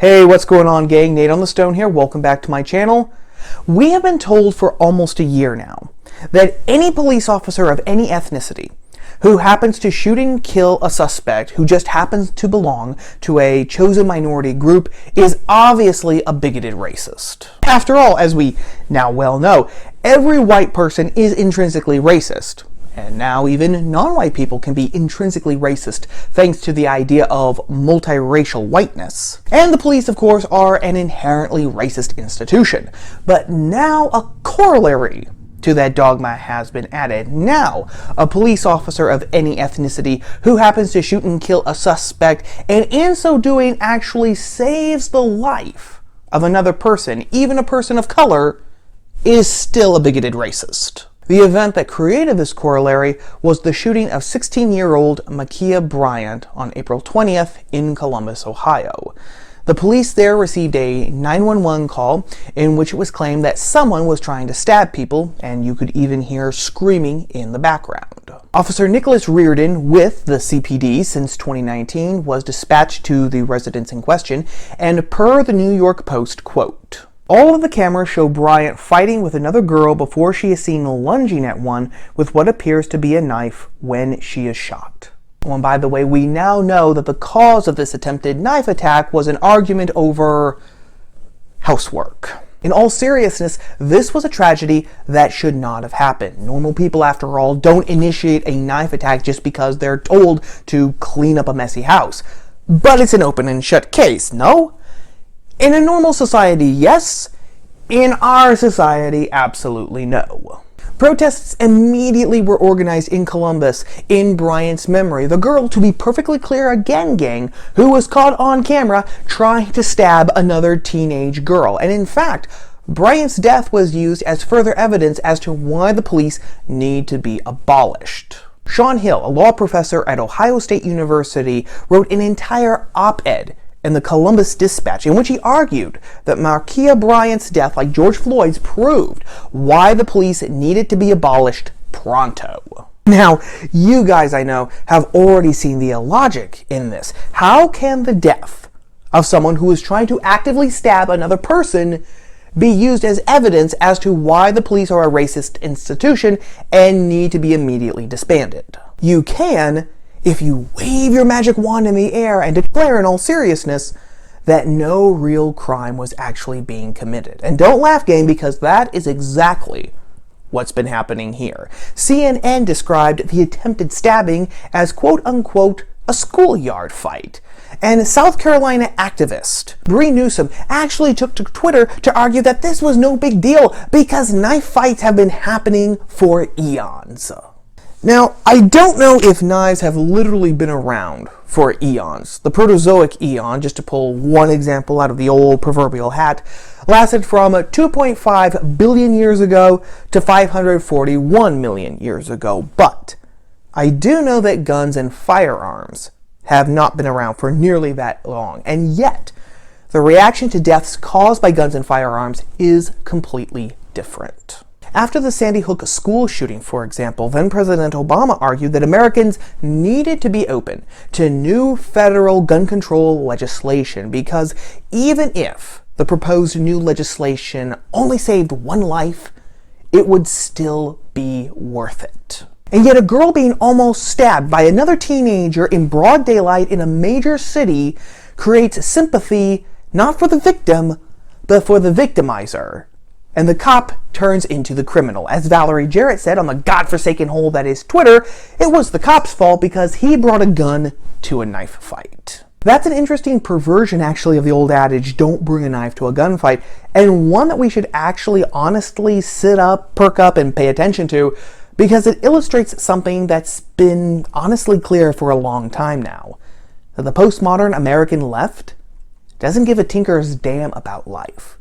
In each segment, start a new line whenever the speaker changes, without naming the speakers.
Hey, what's going on, gang? Nate on the Stone here. Welcome back to my channel. We have been told for almost a year now that any police officer of any ethnicity who happens to shoot and kill a suspect who just happens to belong to a chosen minority group is obviously a bigoted racist. After all, as we now well know, every white person is intrinsically racist. And now even non-white people can be intrinsically racist thanks to the idea of multiracial whiteness. And the police, of course, are an inherently racist institution. But now a corollary to that dogma has been added. Now, a police officer of any ethnicity who happens to shoot and kill a suspect, and in so doing actually saves the life of another person, even a person of color, is still a bigoted racist. The event that created this corollary was the shooting of 16-year-old Ma'Khia Bryant on April 20th in Columbus, Ohio. The police there received a 911 call in which it was claimed that someone was trying to stab people, and you could even hear screaming in the background. Officer Nicholas Reardon with the CPD since 2019 was dispatched to the residence in question, and per the New York Post, quote, "All of the cameras show Bryant fighting with another girl before she is seen lunging at one with what appears to be a knife when she is shot." Oh, and by the way, we now know that the cause of this attempted knife attack was an argument over housework. In all seriousness, this was a tragedy that should not have happened. Normal people, after all, don't initiate a knife attack just because they're told to clean up a messy house. But it's an open and shut case, no? In a normal society, yes. In our society, absolutely no. Protests immediately were organized in Columbus in Bryant's memory. The girl, to be perfectly clear again, gang, who was caught on camera trying to stab another teenage girl. And in fact, Bryant's death was used as further evidence as to why the police need to be abolished. Sean Hill, a law professor at Ohio State University, wrote an entire op-ed in the Columbus Dispatch, in which he argued that Ma'Khia Bryant's death, like George Floyd's, proved why the police needed to be abolished pronto. Now, you guys, I know, have already seen the illogic in this. How can the death of someone who is trying to actively stab another person be used as evidence as to why the police are a racist institution and need to be immediately disbanded? You can if you wave your magic wand in the air and declare in all seriousness that no real crime was actually being committed. And don't laugh, gang, because that is exactly what's been happening here. CNN described the attempted stabbing as quote-unquote a schoolyard fight. And South Carolina activist Bree Newsom actually took to Twitter to argue that this was no big deal because knife fights have been happening for eons. Now, I don't know if knives have literally been around for eons. The Proterozoic eon, just to pull one example out of the old proverbial hat, lasted from 2.5 billion years ago to 541 million years ago. But I do know that guns and firearms have not been around for nearly that long. And yet, the reaction to deaths caused by guns and firearms is completely different. After the Sandy Hook school shooting, for example, then President Obama argued that Americans needed to be open to new federal gun control legislation because even if the proposed new legislation only saved one life, it would still be worth it. And yet a girl being almost stabbed by another teenager in broad daylight in a major city creates sympathy not for the victim, but for the victimizer. And the cop turns into the criminal. As Valerie Jarrett said on the godforsaken hole that is Twitter, it was the cop's fault because he brought a gun to a knife fight. That's an interesting perversion, actually, of the old adage, don't bring a knife to a gunfight, and one that we should actually honestly sit up, perk up, and pay attention to, because it illustrates something that's been honestly clear for a long time now. That the postmodern American left doesn't give a tinker's damn about life.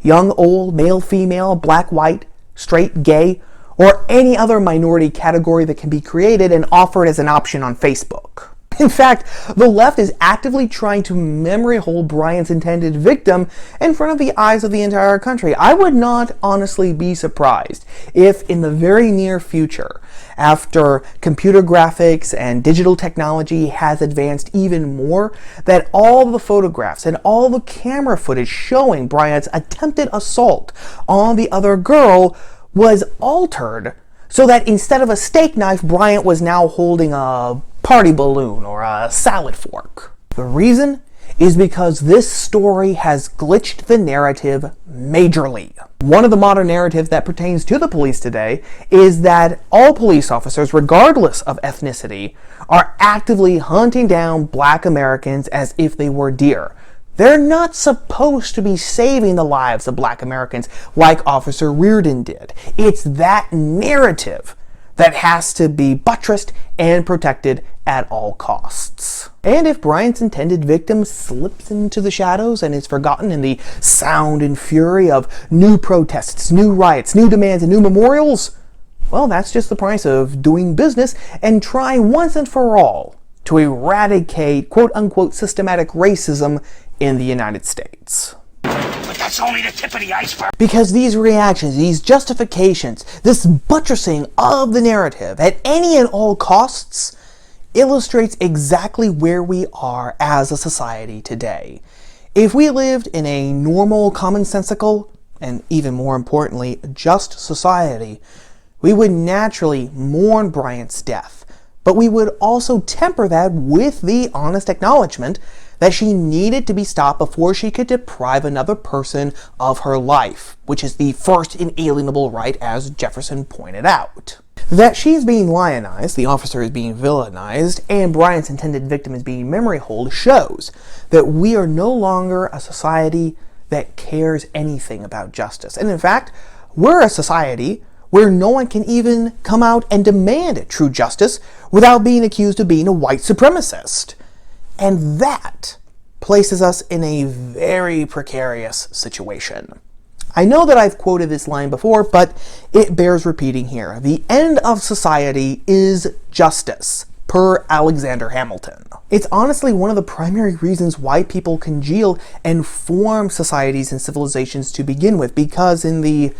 Young, old, male, female, black, white, straight, gay, or any other minority category that can be created and offered as an option on Facebook. In fact, the left is actively trying to memory hold Bryant's intended victim in front of the eyes of the entire country. I would not honestly be surprised if in the very near future, after computer graphics and digital technology has advanced even more, that all the photographs and all the camera footage showing Bryant's attempted assault on the other girl was altered so that instead of a steak knife, Bryant was now holding a party balloon or a salad fork. The reason is because this story has glitched the narrative majorly. One of the modern narratives that pertains to the police today is that all police officers, regardless of ethnicity, are actively hunting down black Americans as if they were deer. They're not supposed to be saving the lives of black Americans like Officer Reardon did. It's that narrative that has to be buttressed and protected at all costs. And if Bryant's intended victim slips into the shadows and is forgotten in the sound and fury of new protests, new riots, new demands, and new memorials, well, that's just the price of doing business and trying once and for all to eradicate quote-unquote systematic racism in the United States.
But that's only the tip of the iceberg.
Because these reactions, these justifications, this buttressing of the narrative at any and all costs illustrates exactly where we are as a society today. If we lived in a normal, commonsensical, and even more importantly, just society, we would naturally mourn Bryant's death, but we would also temper that with the honest acknowledgement that she needed to be stopped before she could deprive another person of her life, which is the first inalienable right, as Jefferson pointed out. That she's being lionized, the officer is being villainized, and Bryant's intended victim is being memory holed shows that we are no longer a society that cares anything about justice. And in fact, we're a society where no one can even come out and demand true justice without being accused of being a white supremacist. And that places us in a very precarious situation. I know that I've quoted this line before, but it bears repeating here. The end of society is justice, per Alexander Hamilton. It's honestly one of the primary reasons why people congeal and form societies and civilizations to begin with, because in the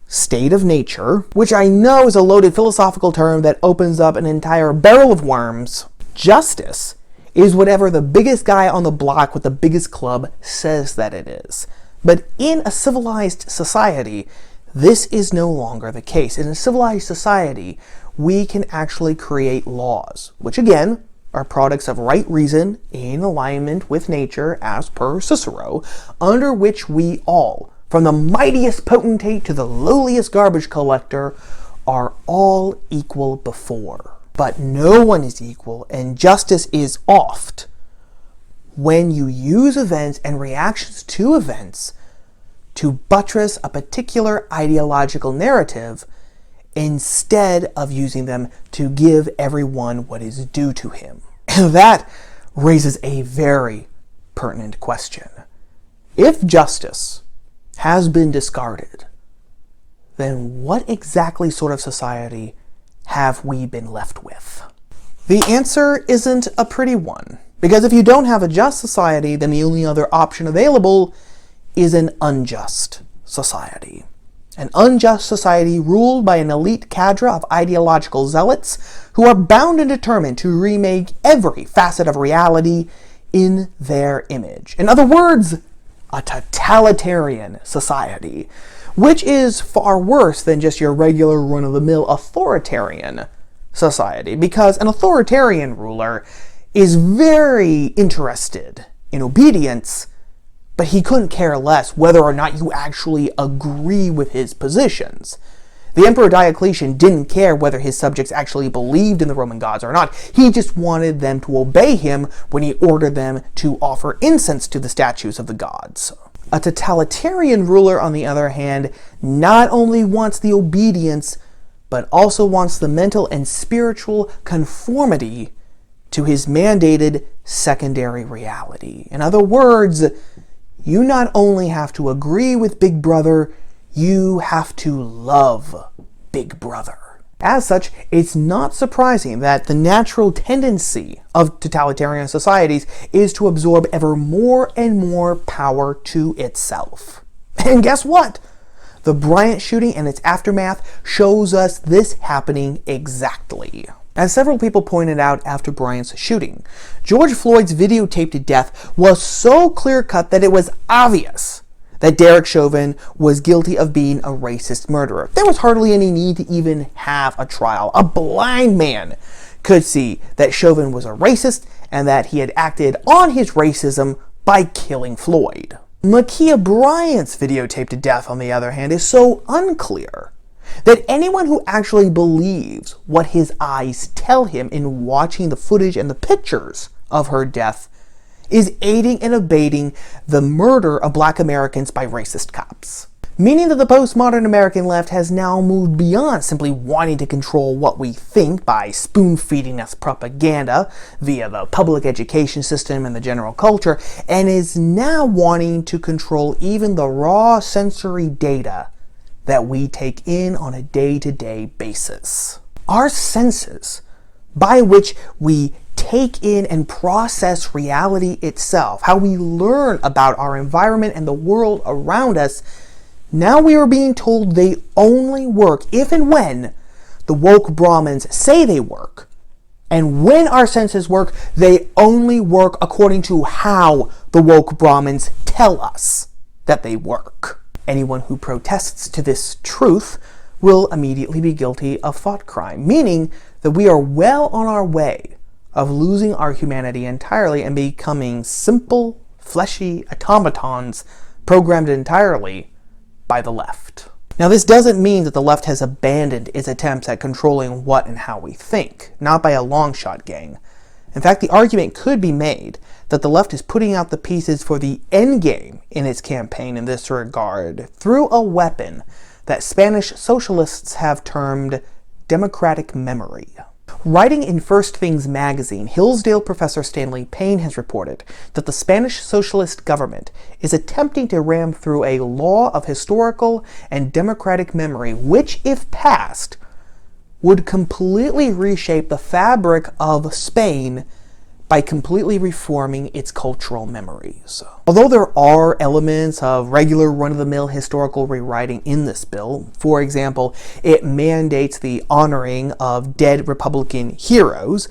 state of nature, which I know is a loaded philosophical term that opens up an entire barrel of worms, justice is whatever the biggest guy on the block with the biggest club says that it is. But in a civilized society, this is no longer the case. In a civilized society, we can actually create laws, which again are products of right reason in alignment with nature as per Cicero, under which we all, from the mightiest potentate to the lowliest garbage collector, are all equal before. But no one is equal, and justice is oft when you use events and reactions to events to buttress a particular ideological narrative instead of using them to give everyone what is due to him. And that raises a very pertinent question. If justice has been discarded, then what exactly sort of society have we been left with? The answer isn't a pretty one, because if you don't have a just society, then the only other option available is an unjust society. An unjust society ruled by an elite cadre of ideological zealots who are bound and determined to remake every facet of reality in their image. In other words, a totalitarian society, which is far worse than just your regular run-of-the-mill authoritarian society, because an authoritarian ruler is very interested in obedience, but he couldn't care less whether or not you actually agree with his positions. The Emperor Diocletian didn't care whether his subjects actually believed in the Roman gods or not. He just wanted them to obey him when he ordered them to offer incense to the statues of the gods. A totalitarian ruler, on the other hand, not only wants the obedience, but also wants the mental and spiritual conformity to his mandated secondary reality. In other words, you not only have to agree with Big Brother, you have to love Big Brother. As such, it's not surprising that the natural tendency of totalitarian societies is to absorb ever more and more power to itself. And guess what? The Bryant shooting and its aftermath shows us this happening exactly. As several people pointed out after Bryant's shooting, George Floyd's videotaped death was so clear-cut that it was obvious that Derek Chauvin was guilty of being a racist murderer. There was hardly any need to even have a trial. A blind man could see that Chauvin was a racist and that he had acted on his racism by killing Floyd. Ma'Khia Bryant's videotaped death, on the other hand, is so unclear that anyone who actually believes what his eyes tell him in watching the footage and the pictures of her death is aiding and abetting the murder of Black Americans by racist cops. Meaning that the postmodern American left has now moved beyond simply wanting to control what we think by spoon-feeding us propaganda via the public education system and the general culture, and is now wanting to control even the raw sensory data that we take in on a day-to-day basis. Our senses, by which we take in and process reality itself, how we learn about our environment and the world around us, now we are being told they only work if and when the woke Brahmins say they work. And when our senses work, they only work according to how the woke Brahmins tell us that they work. Anyone who protests to this truth will immediately be guilty of thought crime, meaning that we are well on our way of losing our humanity entirely and becoming simple, fleshy automatons programmed entirely by the left. Now, this doesn't mean that the left has abandoned its attempts at controlling what and how we think, not by a long shot, gang. In fact, the argument could be made that the left is putting out the pieces for the end game in its campaign in this regard through a weapon that Spanish socialists have termed democratic memory. Writing in First Things magazine, Hillsdale professor Stanley Payne has reported that the Spanish socialist government is attempting to ram through a law of historical and democratic memory, which, if passed, would completely reshape the fabric of Spain by completely reforming its cultural memories. Although there are elements of regular run-of-the-mill historical rewriting in this bill, for example, it mandates the honoring of dead Republican heroes,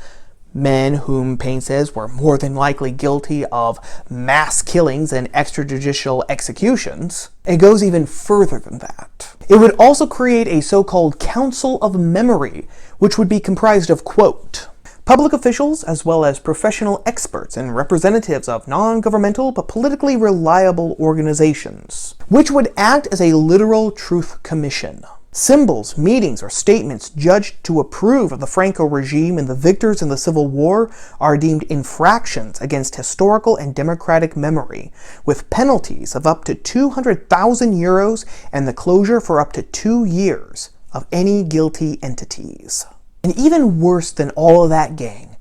men whom Payne says were more than likely guilty of mass killings and extrajudicial executions. It goes even further than that. It would also create a so-called Council of Memory, which would be comprised of, quote, public officials, as well as professional experts and representatives of non-governmental but politically reliable organizations, which would act as a literal truth commission. Symbols, meetings, or statements judged to approve of the Franco regime and the victors in the Civil War are deemed infractions against historical and democratic memory, with penalties of up to 200,000 euros and the closure for up to 2 years of any guilty entities. And even worse than all of that, gang,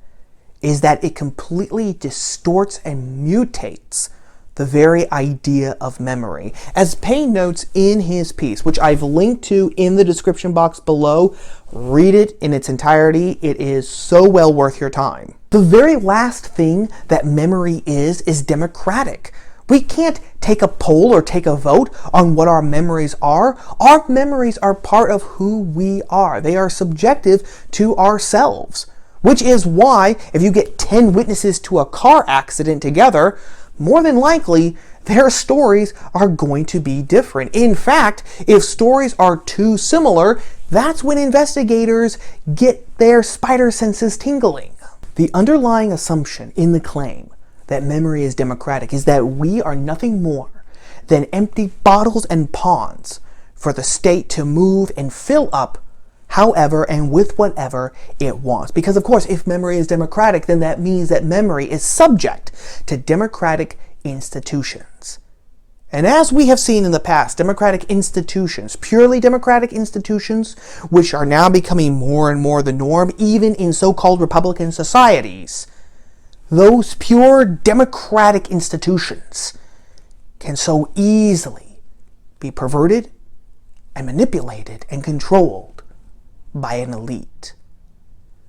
is that it completely distorts and mutates the very idea of memory. As Payne notes in his piece, which I've linked to in the description box below, read it in its entirety. It is so well worth your time. The very last thing that memory is democratic. We can't take a poll or take a vote on what our memories are. Our memories are part of who we are. They are subjective to ourselves, which is why if you get 10 witnesses to a car accident together, more than likely their stories are going to be different. In fact, if stories are too similar, that's when investigators get their spider senses tingling. The underlying assumption in the claim that memory is democratic is that we are nothing more than empty bottles and pawns for the state to move and fill up however and with whatever it wants. Because of course, if memory is democratic, then that means that memory is subject to democratic institutions. And as we have seen in the past, democratic institutions, purely democratic institutions, which are now becoming more and more the norm, even in so-called Republican societies, those pure democratic institutions can so easily be perverted and manipulated and controlled by an elite.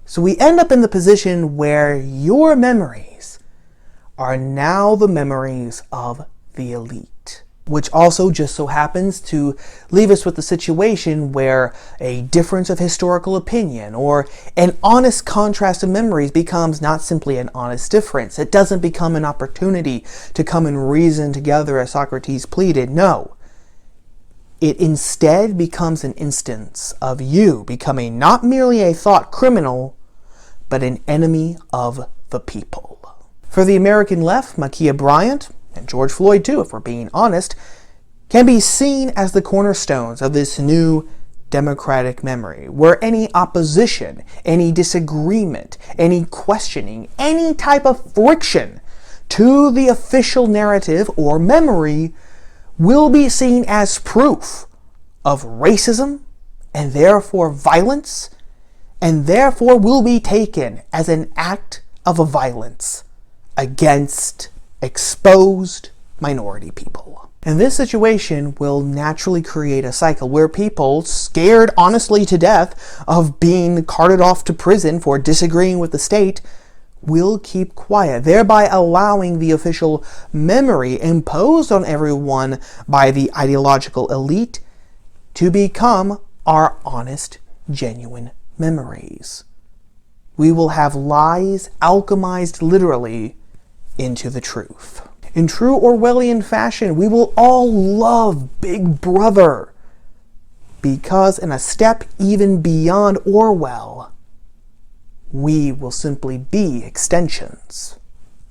So we end up in the position where your memories are now the memories of the elite, which also just so happens to leave us with the situation where a difference of historical opinion or an honest contrast of memories becomes not simply an honest difference. It doesn't become an opportunity to come and reason together as Socrates pleaded. No. It instead becomes an instance of you becoming not merely a thought criminal, but an enemy of the people. For the American left, Ma'Khia Bryant, and George Floyd too, if we're being honest, can be seen as the cornerstones of this new democratic memory, where any opposition, any disagreement, any questioning, any type of friction to the official narrative or memory will be seen as proof of racism and therefore violence, and therefore will be taken as an act of violence against exposed minority people. And this situation will naturally create a cycle where people, scared honestly to death of being carted off to prison for disagreeing with the state, will keep quiet, thereby allowing the official memory imposed on everyone by the ideological elite to become our honest, genuine memories. We will have lies alchemized literally into the truth. In true Orwellian fashion, we will all love Big Brother, because in a step even beyond Orwell, we will simply be extensions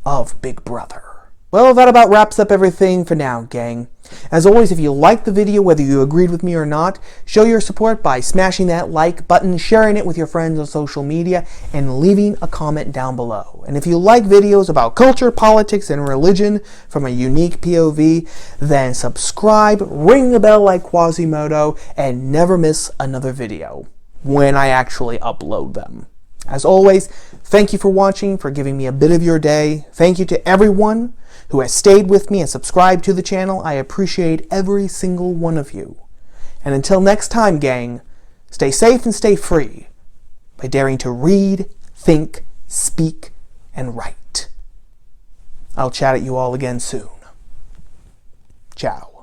of Big Brother. Well, that about wraps up everything for now, gang. As always, if you liked the video, whether you agreed with me or not, show your support by smashing that like button, sharing it with your friends on social media, and leaving a comment down below. And if you like videos about culture, politics, and religion from a unique POV, then subscribe, ring the bell like Quasimodo, and never miss another video when I actually upload them. As always, thank you for watching, for giving me a bit of your day. Thank you to everyone who has stayed with me and subscribed to the channel. I appreciate every single one of you. And until next time, gang, stay safe and stay free by daring to read, think, speak, and write. I'll chat at you all again soon. Ciao.